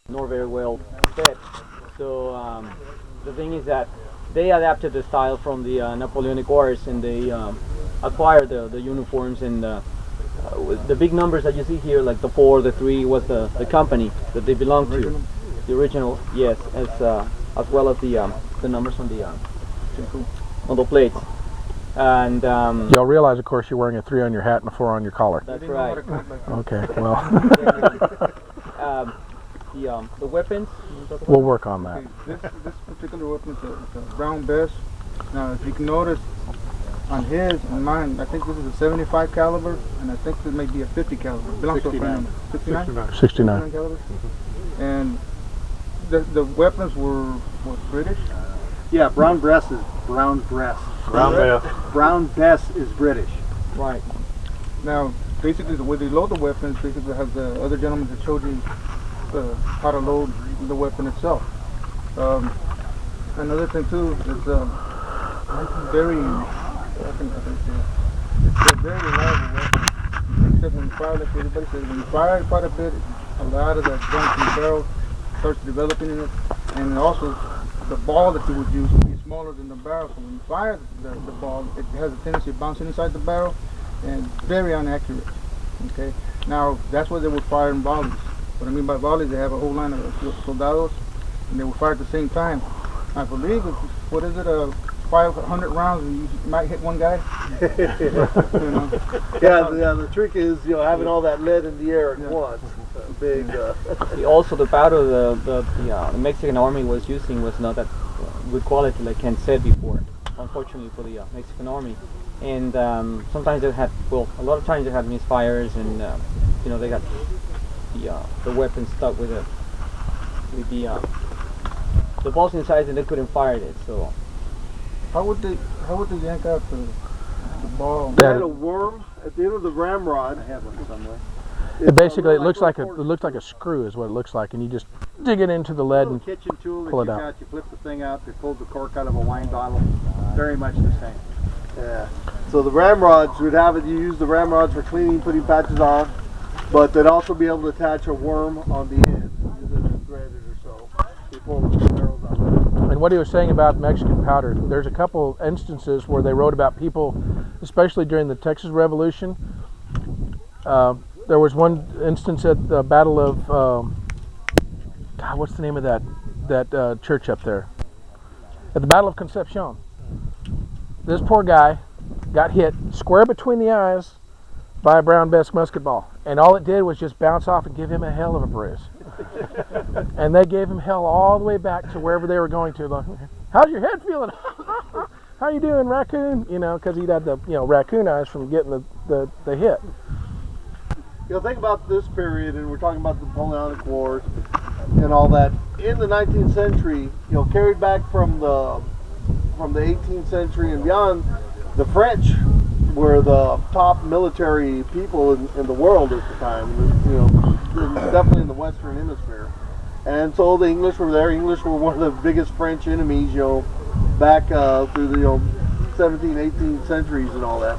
nor very well fed. So the thing is that they adapted the style from the Napoleonic Wars, and they acquired the uniforms, and the big numbers that you see here, like the 4, the 3, was the company that they belonged to. The original, yes, as well as the numbers on the plates. And y'all realize, of course, you're wearing a 3 on your hat and a 4 on your collar. That's right. Okay, well. The weapons. We'll work on that. Okay, this particular weapon is a Brown Bess. Now, if you can notice, on his and mine, I think this is a 75 caliber, and I think this may be a 50 caliber. Belongs to a friend number. 69? 69 caliber. And the weapons were British. Yeah, Brown Bess is Brown Bess. Brown Bess is British. Right. Now, basically, the way they load the weapons, basically, have the other gentleman that showed you how to load the weapon itself. Another thing too is very, it's a very reliable weapon. Except when you fire, like everybody says, when you fire quite a bit, a lot of that junk in the barrel starts developing in it, and also the ball that you would use would be smaller than the barrel. So when you fire the ball, it has a tendency of bouncing inside the barrel, and very inaccurate. Okay. Now that's why they would fire in volleys. What I mean by volleys, they have a whole line of soldatos, and they will fire at the same time. I believe, what is it, 500 rounds, and you might hit one guy? You know? Yeah, the trick is, having all that lead in the air at once. Big. Also, the powder the Mexican army was using was not that good quality, like Ken said before, unfortunately for the Mexican army. And sometimes they had, well, a lot of times they had misfires, and they got the weapon stuck with the balls inside, and they couldn't fire it. So how would they yank out the ball? They had a worm at the end of the ramrod. I have one somewhere. It looks like a screw is what it looks like, and you just dig it into the lead and kitchen tool pull it you out. got, you flip the thing out, they pulled the cork out of a wine bottle. Very much the same. Yeah. So the ramrods would have it. You use the ramrods for cleaning, putting patches on, but they'd also be able to attach a worm on the end. Use it as threaded or so. They pull the barrels out. And what he was saying about Mexican powder, there's a couple instances where they wrote about people, especially during the Texas Revolution. There was one instance at the Battle of, God, what's the name of that church up there? At the Battle of Concepcion. This poor guy got hit square between the eyes by a Brown Bess musket ball, and all it did was just bounce off and give him a hell of a bruise. And they gave him hell all the way back to wherever they were going to. Like, how's your head feeling? How you doing, raccoon? Because he'd had the raccoon eyes from getting the hit. Think about this period, and we're talking about the Napoleonic Wars and all that. In the 19th century, carried back from the 18th century and beyond, the French were the top military people in the world at the time. Definitely in the Western Hemisphere. And so the English were there. English were one of the biggest French enemies, back through the 17th, 18th centuries and all that.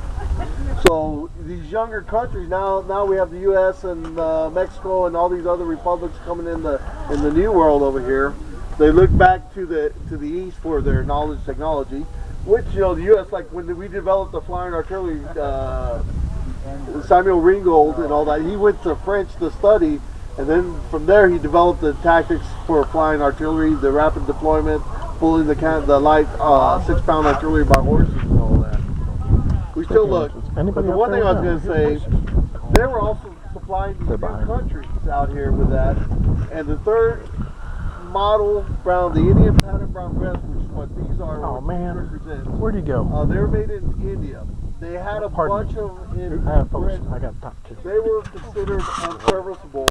So these younger countries, now we have the U.S. and Mexico and all these other republics coming in the new world over here. They look back to the east for their knowledge, technology, which the U.S. like when we developed the flying artillery, Samuel Ringgold and all that. He went to French to study, and then from there he developed the tactics for flying artillery, the rapid deployment, pulling the light 6-pound artillery by horses and all that. We still look. But the one thing I was going to say, they were also supplying these new countries out here with that. And the third model the Indian pattern Brown Bess, which is what these are. Oh man, represent. Where'd you go? They were made in India. They had a bunch of in folks, I got to talk to. They were considered unserviceable.